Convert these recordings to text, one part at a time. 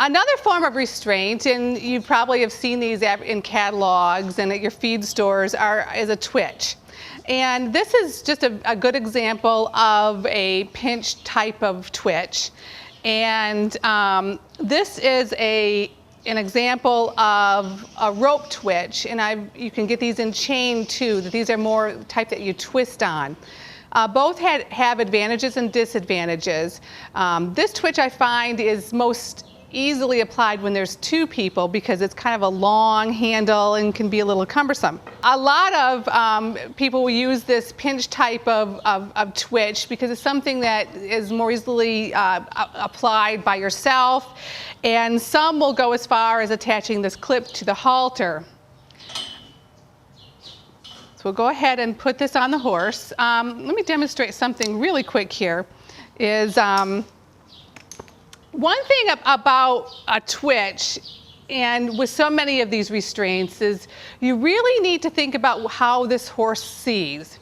Another form of restraint, and you probably have seen these in catalogs and at your feed stores, is a twitch. And this is just a good example of a pinch type of twitch. And this is an example of a rope twitch, and you can get these in chain too. These are more type that you twist on. Both have advantages and disadvantages. This twitch I find is most easily applied when there's two people because it's kind of a long handle and can be a little cumbersome. A lot of people will use this pinch type of twitch because it's something that is more easily applied by yourself, and some will go as far as attaching this clip to the halter. So we'll go ahead and put this on the horse. Let me demonstrate something really quick here. One thing about a twitch, and with so many of these restraints, is you really need to think about how this horse sees.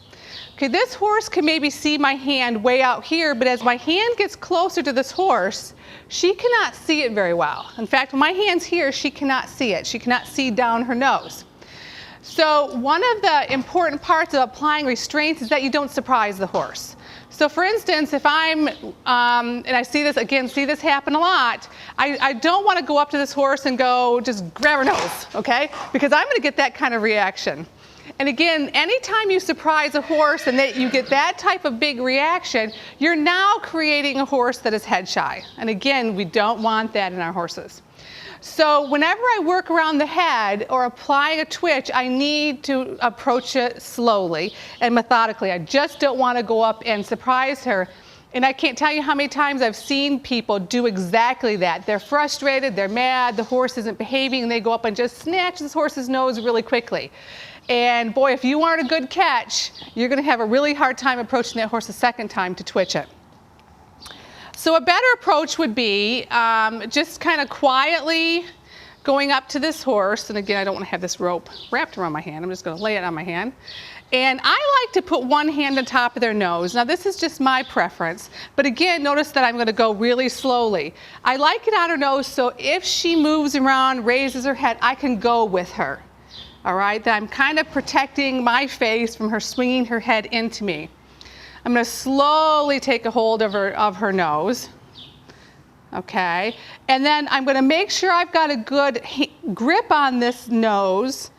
Okay, this horse can maybe see my hand way out here, but as my hand gets closer to this horse, she cannot see it very well. In fact, when my hand's here, she cannot see it. She cannot see down her nose. So one of the important parts of applying restraints is that you don't surprise the horse. So for instance, if I'm, and I see this happen a lot, I don't want to go up to this horse and go just grab her nose, okay? Because I'm going to get that kind of reaction. And again, anytime you surprise a horse and that you get that type of big reaction, you're now creating a horse that is head shy. And again, we don't want that in our horses. So whenever I work around the head or apply a twitch, I need to approach it slowly and methodically. I just don't want to go up and surprise her. And I can't tell you how many times I've seen people do exactly that. They're frustrated, they're mad, the horse isn't behaving, and they go up and just snatch this horse's nose really quickly. And boy, if you aren't a good catch, you're going to have a really hard time approaching that horse a second time to twitch it. So a better approach would be just kind of quietly going up to this horse. And again, I don't want to have this rope wrapped around my hand. I'm just going to lay it on my hand. And I like to put one hand on top of their nose. Now this is just my preference. But again, notice that I'm going to go really slowly. I like it on her nose so if she moves around, raises her head, I can go with her. All right, that I'm kind of protecting my face from her swinging her head into me. I'm going to slowly take a hold of her nose, okay? And then I'm going to make sure I've got a good grip on this nose,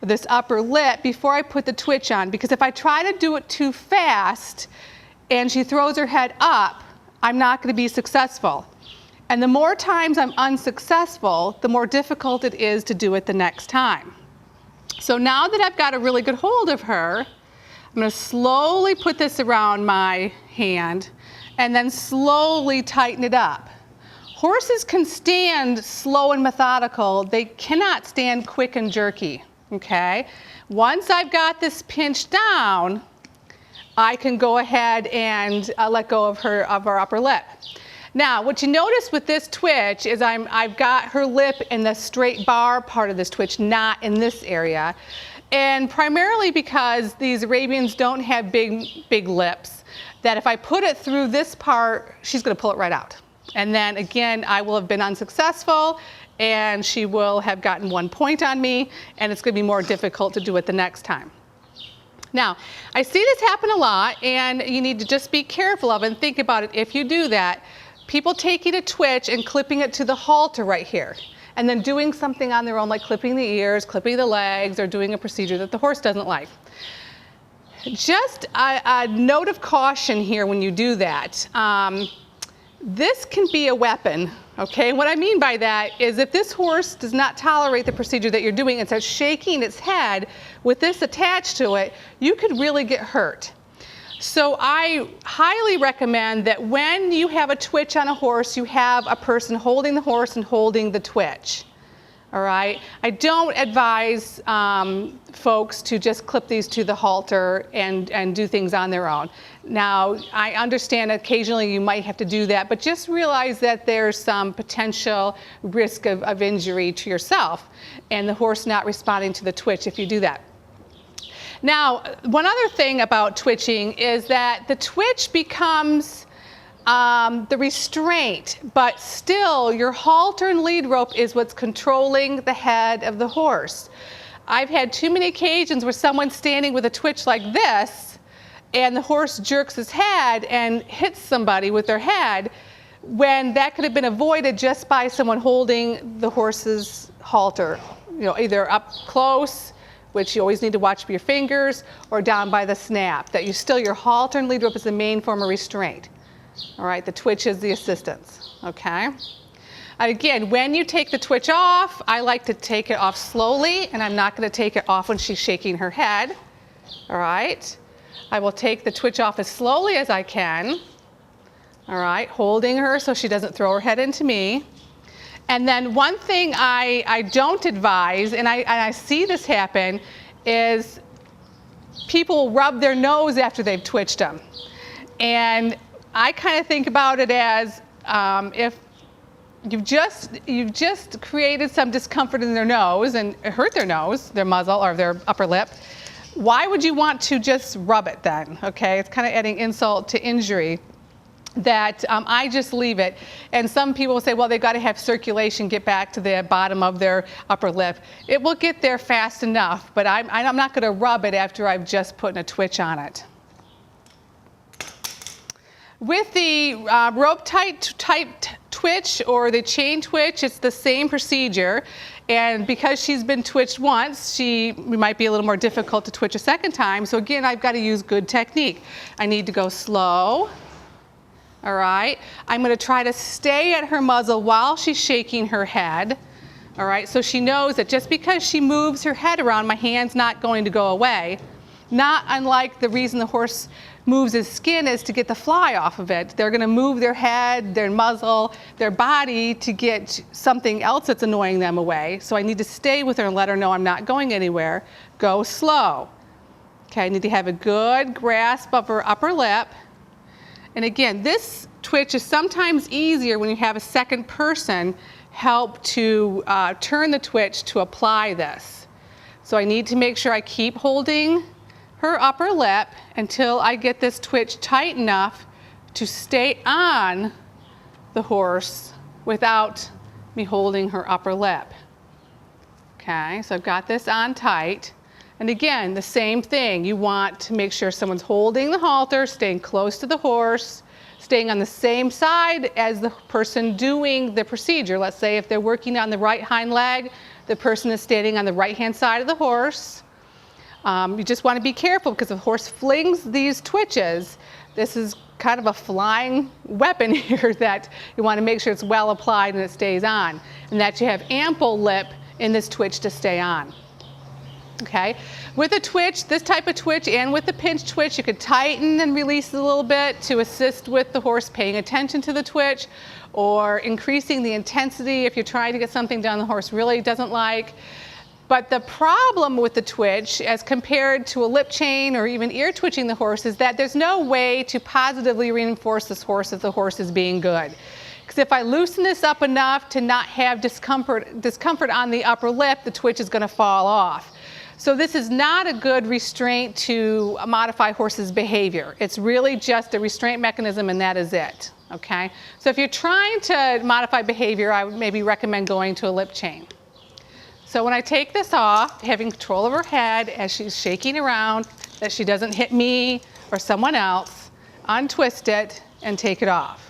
this upper lip, before I put the twitch on. Because if I try to do it too fast and she throws her head up, I'm not going to be successful. And the more times I'm unsuccessful, the more difficult it is to do it the next time. So now that I've got a really good hold of her, I'm going to slowly put this around my hand and then slowly tighten it up. Horses can stand slow and methodical. They cannot stand quick and jerky, okay? Once I've got this pinched down, I can go ahead and let go of her upper lip. Now, what you notice with this twitch is I've got her lip in the straight bar part of this twitch, not in this area. And primarily because these Arabians don't have big lips, that if I put it through this part, she's going to pull it right out. And then again, I will have been unsuccessful and she will have gotten 1 point on me, and it's going to be more difficult to do it the next time. Now, I see this happen a lot, and you need to just be careful of it and think about it. If you do that, people taking a twitch and clipping it to the halter right here, and then doing something on their own, like clipping the ears, clipping the legs, or doing a procedure that the horse doesn't like. Just a note of caution here when you do that. This can be a weapon, okay? What I mean by that is if this horse does not tolerate the procedure that you're doing and starts shaking its head with this attached to it, you could really get hurt. So I highly recommend that when you have a twitch on a horse, you have a person holding the horse and holding the twitch. All right? I don't advise folks to just clip these to the halter and do things on their own. Now, I understand occasionally you might have to do that, but just realize that there's some potential risk of injury to yourself and the horse not responding to the twitch if you do that. Now, one other thing about twitching is that the twitch becomes the restraint, but still your halter and lead rope is what's controlling the head of the horse. I've had too many occasions where someone's standing with a twitch like this and the horse jerks his head and hits somebody with their head, when that could have been avoided just by someone holding the horse's halter, either up close, which you always need to watch for your fingers, or down by the snap. That your halter and lead rope is the main form of restraint. All right, the twitch is the assistance, okay? Again, when you take the twitch off, I like to take it off slowly, and I'm not going to take it off when she's shaking her head. All right, I will take the twitch off as slowly as I can. All right, holding her so she doesn't throw her head into me. And then one thing I don't advise, and I see this happen, is people rub their nose after they've twitched them. And I kind of think about it as if you've just created some discomfort in their nose and hurt their nose, their muzzle, or their upper lip, why would you want to just rub it then? Okay, it's kind of adding insult to injury. That I just leave it. And some people will say, well, they've got to have circulation get back to the bottom of their upper lip. It will get there fast enough, but I'm not going to rub it after I've just put a twitch on it. With the rope type twitch or the chain twitch, it's the same procedure. And because she's been twitched once, we might be a little more difficult to twitch a second time. So again, I've got to use good technique. I need to go slow. All right, I'm going to try to stay at her muzzle while she's shaking her head. All right, so she knows that just because she moves her head around, my hand's not going to go away. Not unlike the reason the horse moves his skin is to get the fly off of it. They're going to move their head, their muzzle, their body to get something else that's annoying them away. So I need to stay with her and let her know I'm not going anywhere. Go slow. Okay, I need to have a good grasp of her upper lip. And again, this twitch is sometimes easier when you have a second person help to turn the twitch to apply this. So I need to make sure I keep holding her upper lip until I get this twitch tight enough to stay on the horse without me holding her upper lip. Okay, so I've got this on tight. And again, the same thing. You want to make sure someone's holding the halter, staying close to the horse, staying on the same side as the person doing the procedure. Let's say if they're working on the right hind leg, the person is standing on the right-hand side of the horse. You just want to be careful because if the horse flings these twitches, this is kind of a flying weapon here that you want to make sure it's well applied and it stays on, and that you have ample lip in this twitch to stay on. Okay, with a twitch, this type of twitch, and with the pinch twitch, you could tighten and release a little bit to assist with the horse paying attention to the twitch, or increasing the intensity if you're trying to get something done the horse really doesn't like. But the problem with the twitch, as compared to a lip chain or even ear twitching the horse, is that there's no way to positively reinforce this horse if the horse is being good. Because if I loosen this up enough to not have discomfort on the upper lip, the twitch is going to fall off. So this is not a good restraint to modify horses' behavior. It's really just a restraint mechanism, and that is it. Okay? So if you're trying to modify behavior, I would maybe recommend going to a lip chain. So when I take this off, having control of her head as she's shaking around, that she doesn't hit me or someone else, untwist it and take it off.